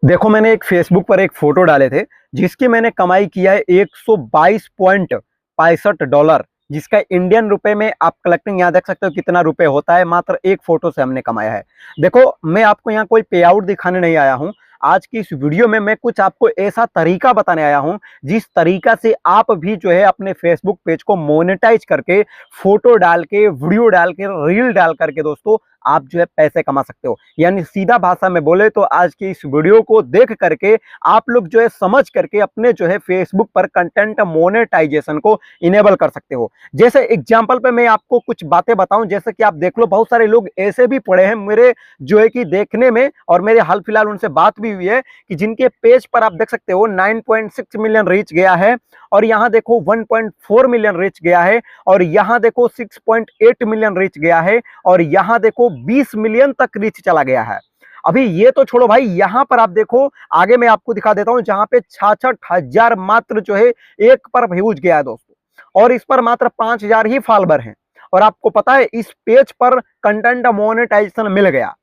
देखो, मैंने एक फेसबुक पर एक फोटो डाले थे जिसकी मैंने कमाई किया है $122.65, जिसका इंडियन रुपए में आप कलेक्टिंग यहाँ देख सकते हो कितना रुपए होता है। मात्र एक फोटो से हमने कमाया है। देखो, मैं आपको यहाँ कोई पे आउट दिखाने नहीं आया हूँ। आज की इस वीडियो में मैं कुछ आपको ऐसा तरीका बताने आया हूँ जिस तरीका से आप भी जो है अपने फेसबुक पेज को मोनेटाइज करके, फोटो डाल के, वीडियो डाल के, रील डाल करके दोस्तों आप जो है पैसे कमा सकते हो। यानी सीधा भाषा में बोले तो आज की इस वीडियो को देख करके आप लोग जो है समझ करके अपने जो है फेसबुक पर कंटेंट मोनेटाइजेशन को इनेबल कर सकते हो। जैसे एग्जांपल पे मैं आपको कुछ बातें बताऊं, जैसे कि आप देख लो, बहुत सारे लोग ऐसे भी पड़े हैं मेरे जो है कि देखने में, और मेरे हाल फिलहाल उनसे बात भी हुई है कि जिनके पेज पर आप देख सकते हो 9.6 मिलियन रीच गया है, और यहां देखो 1.4 मिलियन रीच गया है, और यहां देखो 6.8 मिलियन रीच गया है, और यहां देखो 20 मिलियन तक रीच चला गया है। अभी ये तो छोड़ो भाई, यहां पर आप देखो, आगे मैं आपको दिखा देता हूं, जहां पे 66,000 मात्र जो है एक पर व्यूज गया है दोस्तों, और इस पर मात्र 5,000 ही फॉलोवर हैं। और आपको पता है इस पेज पर कंटेंट मोनेटाइजेशन मिल गया।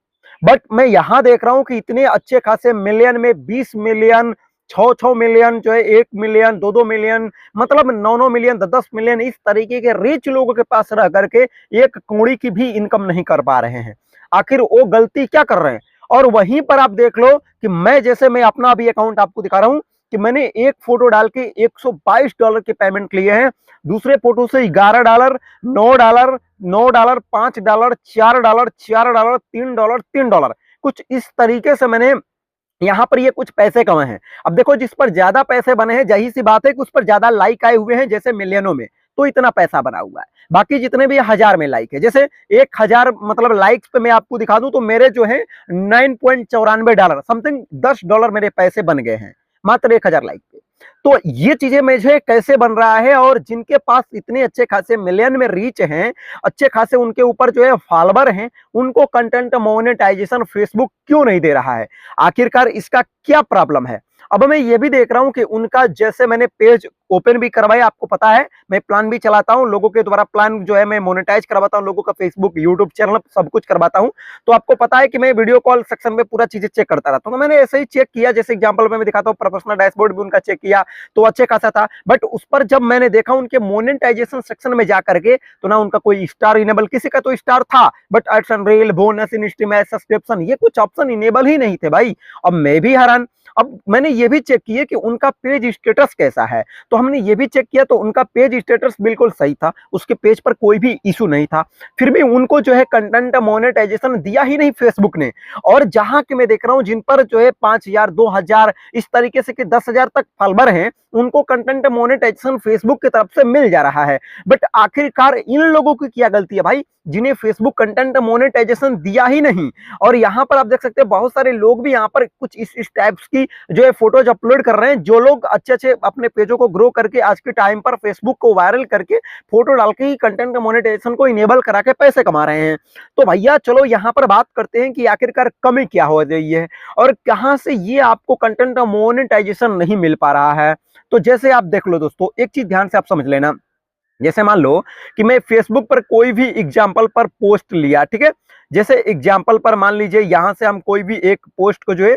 बट मैं यहां देख रहा हूं कि इतने अच्छे खासे मिलियन में 20 मिलियन, 6-6 मिलियन जो है, 1 मिलियन, 2-2 मिलियन, मतलब 9-9 मिलियन, 10-10 मिलियन, इस तरीके के रिच लोगों के पास रह करके एक कौड़ी की भी इनकम नहीं कर पा रहे हैं। आखिर वो गलती क्या कर रहे हैं? और वहीं पर आप देख लो कि मैं अपना अभी अकाउंट आपको दिखा रहा हूं कि मैंने एक फोटो डाल के $122 के पेमेंट लिए हैं, दूसरे फोटो से $11, $9, $9, $5, $4, $4, $3, $3, कुछ इस तरीके से मैंने यहां पर ये कुछ पैसे कमाए हैं। अब देखो, जिस पर ज्यादा पैसे बने हैं, जाहिर सी बात है कि उस पर ज्यादा लाइक आए हुए हैं, जैसे मिलियनों में, तो इतना पैसा बना हुआ है। बाकी जितने भी हजार में लाइक है, जैसे 1,000 मतलब लाइक्स पे मैं आपको दिखा दूं तो मेरे जो है $9.94 समथिंग, $10 मेरे पैसे बन गए हैं मात्र 1,000 लाइक पे। तो ये चीजें मुझे कैसे बन रहा है, और जिनके पास इतने अच्छे खासे मिलियन में रीच हैं, अच्छे खासे उनके ऊपर जो है फॉलोवर हैं, उनको कंटेंट मोनेटाइजेशन फेसबुक क्यों नहीं दे रहा है? आखिरकार इसका क्या प्रॉब्लम है? अब मैं ये भी देख रहा हूं कि उनका, जैसे मैंने पेज ओपन भी करवाया, आपको पता है मैं प्लान भी चलाता हूं, लोगों के द्वारा प्लान जो है मैं मोनेटाइज करवाता हूं, लोगों का फेसबुक, यूट्यूब चैनल सब कुछ करवाता हूं। तो आपको पता है कि मैं वीडियो कॉल सेक्शन में पूरा चीजें चेक करता रहता हूं। तो मैंने ऐसे ही चेक किया, जैसे एग्जांपल में मैं दिखाता हूं, प्रोफेशनल डैशबोर्ड भी उनका चेक किया तो अच्छे खासा था। बट उस पर जब मैंने देखा उनके मोनेटाइजेशन सेक्शन में जाकर के, तो ना उनका कोई स्टार इनेबल, किसी का तो स्टार था but ads and reel, bonus, in stream, subscription, ये कुछ ऑप्शन इनेबल ही नहीं थे भाई। अब मैं भी हैरान। अब मैंने ये भी चेक किया कि उनका पेज स्टेटस कैसा है, तो हमने ये भी चेक किया तो उनका पेज स्टेटस बिल्कुल सही था, उसके पेज पर कोई भी इशू नहीं था। फिर भी उनको जो है कंटेंट मोनेटाइजेशन दिया ही नहीं फेसबुक ने। और जहां के मैं देख रहा हूं जिन पर जो है 5,000, 2,000, इस तरीके से कि 10,000 तक फॉलोवर हैं, उनको कंटेंट मोनेटाइजेशन फेसबुक की तरफ से मिल जा रहा है। बट आखिरकार इन लोगों की क्या गलती है भाई, जिन्हें फेसबुक कंटेंट मोनेटाइजेशन दिया ही नहीं? और यहाँ पर आप देख सकते हैं बहुत सारे लोग भी यहाँ पर कुछ इस टाइप्स की जो है फोटोज अपलोड कर रहे हैं, जो लोग अच्छे अच्छे अपने पेजों को ग्रो करके आज के टाइम पर फेसबुक को वायरल करके फोटो डाल के ही कंटेंट मोनेटाइजेशन को इनेबल करा के पैसे कमा रहे हैं। तो भैया चलो यहाँ पर बात करते हैं कि आखिरकार कमी क्या हो रही है और कहां से ये आपको कंटेंट मोनेटाइजेशन नहीं मिल पा रहा है। तो जैसे आप देख लो दोस्तों, एक चीज ध्यान से आप समझ लेना। जैसे मान लो कि मैं फेसबुक पर कोई भी एग्जाम्पल पर पोस्ट लिया, ठीक है, जैसे एग्जाम्पल पर मान लीजिए यहां से हम कोई भी एक पोस्ट को जो है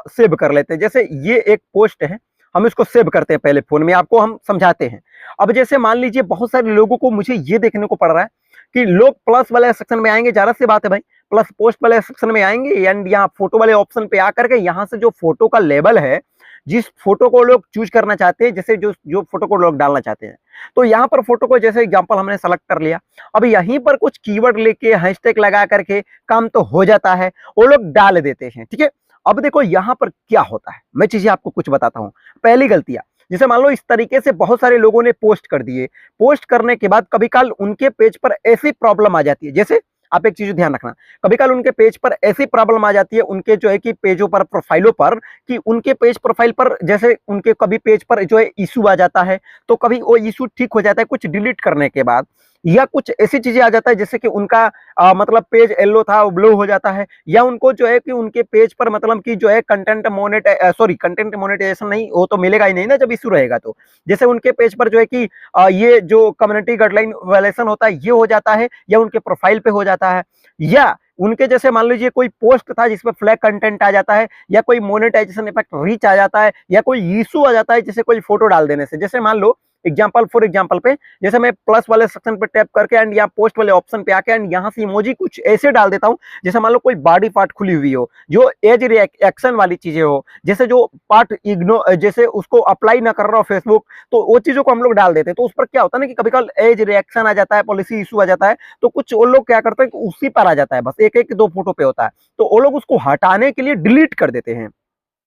सेव कर लेते हैं। जैसे ये एक पोस्ट है, हम इसको सेव करते हैं पहले फोन में, आपको हम समझाते हैं। अब जैसे मान लीजिए बहुत सारे लोगों को मुझे ये देखने को पड़ रहा है कि लोग प्लस वाले सेक्शन में आएंगे, ज्यादा सी बात है भाई, प्लस पोस्ट वाले सेक्शन में आएंगे एंड यहाँ फोटो वाले ऑप्शन पे आकर के यहाँ से जो फोटो का लेवल है, जिस फोटो को लोग चूज करना चाहते हैं, जैसे जो जो फोटो को लोग डालना चाहते हैं, तो यहाँ पर फोटो को जैसे एग्जांपल हमने सेलेक्ट कर लिया। अब यहीं पर कुछ कीवर्ड लेके हैशटैग लगा करके काम तो हो जाता है, वो लोग डाल देते हैं, ठीक है। अब देखो यहाँ पर क्या होता है, मैं चीजें आपको कुछ बताता हूँ। पहली गलतियां, जैसे मान लो इस तरीके से बहुत सारे लोगों ने पोस्ट कर दिए, पोस्ट करने के बाद कभी काल उनके पेज पर ऐसी प्रॉब्लम आ जाती है, जैसे आप एक चीज ध्यान रखना, कभी काल उनके पेज पर ऐसी प्रॉब्लम आ जाती है, उनके जो है कि पेजों पर, प्रोफाइलों पर, कि उनके पेज प्रोफाइल पर जैसे उनके कभी पेज पर जो है इशू आ जाता है, तो कभी वो इशू ठीक हो जाता है कुछ डिलीट करने के बाद, या कुछ ऐसी चीजें आ जाता है जैसे कि उनका मतलब पेज येलो था वो ब्लू हो जाता है, या उनको जो है कि उनके पेज पर मतलब कि जो है कंटेंट मोनेटाइजेशन नहीं, वो तो मिलेगा ही नहीं ना जब इशू रहेगा तो। जैसे उनके पेज पर जो है कि ये जो कम्युनिटी गाइडलाइन वायलेशन होता है ये हो जाता है, या उनके प्रोफाइल पे हो जाता है, या उनके जैसे मान लीजिए कोई पोस्ट था जिसमें फ्लैग कंटेंट आ जाता है, या कोई मोनेटाइजेशन इफेक्ट रीच आ जाता है, या कोई इशू आ जाता है जैसे कोई फोटो डाल देने से। जैसे मान लो फॉर एग्जांपल पे, जैसे मैं प्लस वाले सेक्शन पे टैप करके एंड यहाँ पोस्ट वाले ऑप्शन पे आके एंड यहाँ से इमोजी कुछ ऐसे डाल देता हूँ, जैसे मान लो कोई बॉडी पार्ट खुली हुई हो, जो एज रिएक्शन वाली चीजें हो, जैसे जो पार्ट इग्नोर, जैसे उसको अप्लाई ना कर रहा हो फेसबुक, तो वो चीजों को हम लोग डाल देते हैं। तो उस पर क्या होता है ना कि कभी कभी एज रिएक्शन आ जाता है, पॉलिसी इशू आ जाता है, तो कुछ वो लोग क्या करते हैं कि उसी पर आ जाता है, बस एक एक दो फोटो पे होता है, तो वो लोग उसको हटाने के लिए डिलीट कर देते हैं।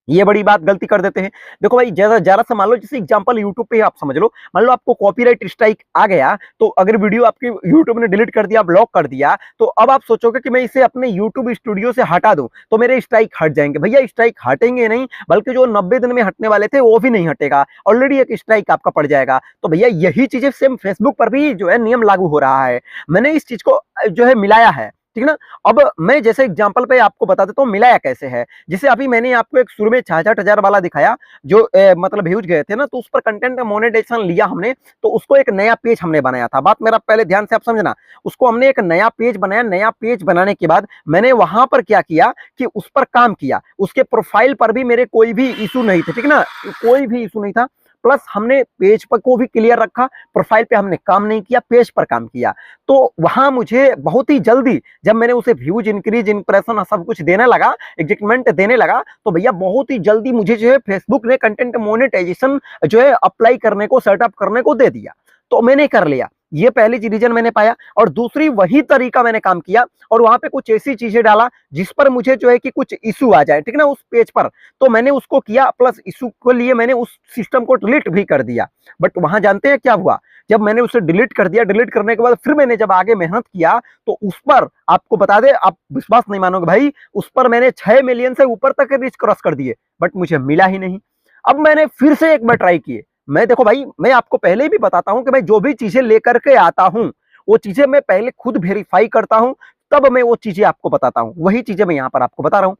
ये बड़ी बात गलती कर देते हैं। देखो भाई, जरा जरा सा मान लो, जैसे एग्जांपल यूट्यूब पे आप समझ लो, मान लो आपको कॉपीराइट स्ट्राइक आ गया, तो अगर वीडियो आपकी यूट्यूब ने डिलीट कर दिया, ब्लॉक कर दिया, तो अब आप सोचोगे कि मैं इसे अपने यूट्यूब स्टूडियो से हटा दूं तो मेरे स्ट्राइक हट जाएंगे। भैया स्ट्राइक हटेंगे नहीं, बल्कि जो 90 दिन में हटने वाले थे वो भी नहीं हटेगा, ऑलरेडी एक स्ट्राइक आपका पड़ जाएगा। तो भैया यही चीजें सेम फेसबुक पर भी जो है नियम लागू हो रहा है। मैंने इस चीज को जो है मिलाया है, ठीक ना। अब मैं जैसे एग्जांपल पे आपको बता देता हूँ मिलाया कैसे है। जैसे अभी मैंने आपको एक शुरू में 66,000 वाला दिखाया, जो मतलब व्यूज गए थे ना, तो उस पर कंटेंट मोनेटाइजेशन लिया हमने, तो उसको एक नया पेज हमने बनाया था। बात मेरा पहले ध्यान से आप समझना, उसको हमने एक नया पेज बनाया। नया पेज बनाने के बाद मैंने वहां पर क्या किया कि उस पर काम किया, उसके प्रोफाइल पर भी मेरे कोई भी इशू नहीं थे, ठीक ना, कोई भी इशू नहीं था। प्लस हमने पेज पर को भी क्लियर रखा, प्रोफाइल पे हमने काम नहीं किया, पेज पर काम किया। तो वहां मुझे बहुत ही जल्दी, जब मैंने उसे व्यूज इंक्रीज इंप्रेशन सब कुछ देने लगा, एग्जीक्टमेंट देने लगा, तो भैया बहुत ही जल्दी मुझे जो है फेसबुक ने कंटेंट मोनेटाइजेशन जो है अप्लाई करने को, सेटअप करने को दे दिया। तो मैंने कर लिया, ये पहली रीजन मैंने पाया। और दूसरी वही तरीका मैंने काम किया, और वहां पे कुछ ऐसी चीजें डाला जिस पर मुझे जो है कि कुछ इशू आ जाए, ठीक ना, उस पेज पर। तो मैंने उसको किया, प्लस इशू के लिए मैंने उस सिस्टम को डिलीट भी कर दिया। बट वहां जानते हैं क्या हुआ, जब मैंने उसे डिलीट कर दिया, डिलीट करने के बाद फिर मैंने जब आगे मेहनत किया, तो उस पर आपको बता दे, आप विश्वास नहीं मानोगे भाई, उस पर मैंने 6 मिलियन से ऊपर तक रीच क्रॉस कर दिए, बट मुझे मिला ही नहीं। अब मैंने फिर से एक बार ट्राई किए। मैं देखो भाई, मैं आपको पहले ही भी बताता हूं कि मैं जो भी चीजें लेकर के आता हूं, वो चीजें मैं पहले खुद वेरीफाई करता हूं, तब मैं वो चीजें आपको बताता हूं। वही चीजें मैं यहां पर आपको बता रहा हूं।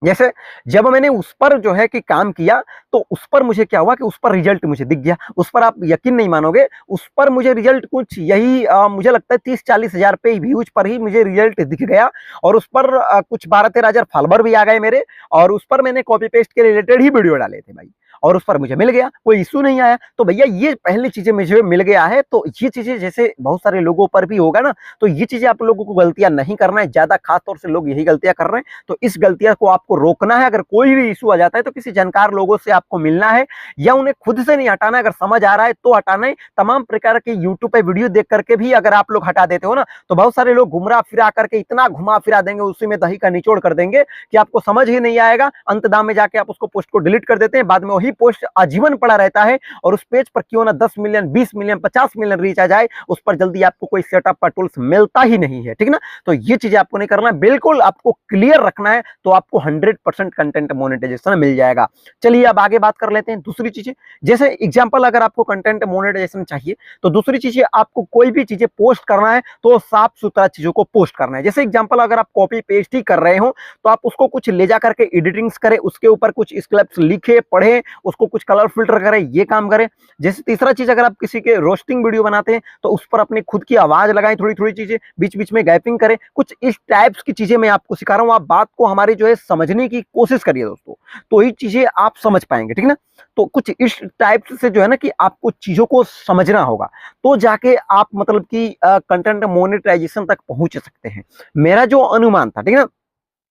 जैसे जब मैंने उस पर जो है कि काम किया, तो उस पर मुझे क्या हुआ कि उस पर रिजल्ट मुझे दिख गया। उस पर आप यकीन नहीं मानोगे, उस पर मुझे रिजल्ट कुछ यही मुझे लगता है 30-40 हजार पे व्यूज पर ही मुझे रिजल्ट दिख गया। और उस पर कुछ 12-13 हजार फॉलोवर भी आ गए मेरे। और उस पर मैंने कॉपी पेस्ट के रिलेटेड ही वीडियो डाले थे भाई, और उस पर मुझे मिल गया, कोई इशू नहीं आया। तो भैया ये पहली चीजें मुझे मिल गया है। तो ये चीजें जैसे बहुत सारे लोगों पर भी होगा ना, तो ये चीजें आप लोगों को गलतियां नहीं करना है, ज्यादा खास तौर से लोग यही गलतियां कर रहे हैं। तो इस गलतियां को आपको रोकना है। अगर कोई भी इशू आ जाता है तो किसी जानकार लोगों से आपको मिलना है, या उन्हें खुद से नहीं हटाना है। अगर समझ आ रहा है तो हटाना है। तमाम प्रकार के यूट्यूब पे वीडियो देख करके भी अगर आप लोग हटा देते हो ना, तो बहुत सारे लोग घुमरा फिरा करके इतना घुमा फिरा देंगे, उसी में दही का निचोड़ कर देंगे कि आपको समझ ही नहीं आएगा। अंत दाम में जाके आप उसको पोस्ट को डिलीट कर देते हैं, बाद में वही पोस्ट आजीवन पड़ा रहता है। और उस पेज पर क्यों ना 10 मिलियन, 20 मिलियन, 50 मिलियन रीच आ जाए, उस पर जल्दी आपको कोई सेटअप का टूल्स मिलता ही नहीं है, ठीक ना। तो ये चीजें आपको नहीं करना है, बिल्कुल आपको क्लियर रखना है, तो आपको 100% कंटेंट मोनेटाइजेशन मिल जाएगा। चलिए अब आगे बात कर लेते हैं दूसरी चीजें। जैसे एग्जांपल, अगर आपको कंटेंट मोनेटाइजेशन चाहिए, तो दूसरी चीजें, आपको कोई भी चीजें पोस्ट करना है तो साफ सुथरा चीजों को पोस्ट करना है। जैसे एग्जांपल, अगर आप कॉपी पेस्ट ही कर रहे हो, तो आप उसको कुछ ले जा करके एडिटिंग्स करें, उसके ऊपर कुछ स्क्रिप्ट्स लिखे, पढ़े, उसको कुछ कलर फिल्टर करें, ये काम करें। जैसे तीसरा चीज, अगर आप किसी के रोस्टिंग वीडियो बनाते हैं, तो उस पर अपनी खुद की आवाज लगाएं, थोड़ी थोड़ी चीजें बीच बीच में गैपिंग करें। कुछ इस टाइप्स की चीजें मैं आपको सिखा रहा हूं। आप बात को हमारी जो है समझने की कोशिश करिए दोस्तों, तो ये चीजें आप समझ पाएंगे, ठीक ना। तो कुछ इस टाइप से जो है ना कि आपको चीजों को समझना होगा, तो जाके आप मतलब कि कंटेंट मोनेटाइजेशन तक पहुंच सकते हैं। मेरा जो अनुमान था, ठीक है ना,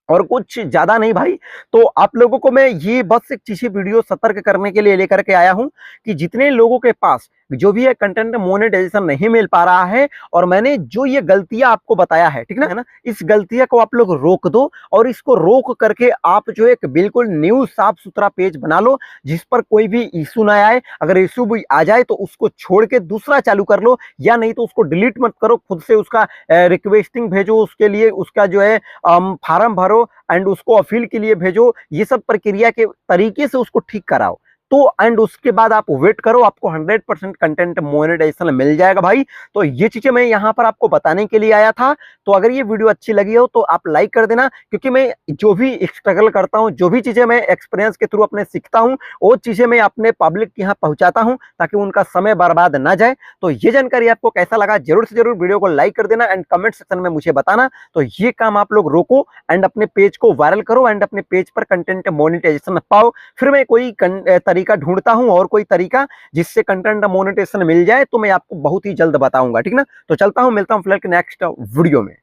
और कुछ ज्यादा नहीं भाई। तो आप लोगों को मैं ये बस एक चीज वीडियो सतर्क करने के लिए लेकर के आया हूं कि जितने लोगों के पास जो भी है कंटेंट मोनेटाइजेशन नहीं मिल पा रहा है, और मैंने जो ये गलतियां आपको बताया है, ठीक है ना, इस गलतियां को आप लोग रोक दो। और इसको रोक करके आप जो एक बिल्कुल न्यू साफ सुथरा पेज बना लो, जिस पर कोई भी इशू ना आए। अगर इशू भी आ जाए तो उसको छोड़ के दूसरा चालू कर लो, या नहीं तो उसको डिलीट मत करो, खुद से उसका रिक्वेस्टिंग भेजो, उसके लिए उसका जो है फार्म भरो, एंड उसको अपील के लिए भेजो। ये सब प्रक्रिया के तरीके से उसको ठीक कराओ, तो एंड उसके बाद आप वेट करो, आपको 100% कंटेंट मोनेटाइजेशन मिल जाएगा भाई। तो ये चीजें मैं यहाँ पर आपको बताने के लिए आया था। तो अगर ये वीडियो अच्छी लगी हो तो आप लाइक कर देना, क्योंकि मैं जो भी स्ट्रगल करता हूँ, जो भी चीजें मैं एक्सपीरियंस के थ्रू अपने सीखता हूँ, वो चीजें मैं अपने पब्लिक के यहाँ पहुंचाता हूँ ताकि उनका समय बर्बाद ना जाए। तो ये जानकारी आपको कैसा लगा जरूर से जरूर वीडियो को लाइक कर देना एंड कमेंट सेक्शन में मुझे बताना। तो ये काम आप लोग रोको एंड अपने पेज को वायरल करो एंड अपने पेज पर कंटेंट मोनेटाइजेशन पाओ। फिर मैं कोई तरीका ढूंढता हूं और कोई तरीका जिससे कंटेंट मोनेटाइजेशन मिल जाए, तो मैं आपको बहुत ही जल्द बताऊंगा, ठीक ना। तो चलता हूं, मिलता हूं फिलहाल के नेक्स्ट वीडियो में।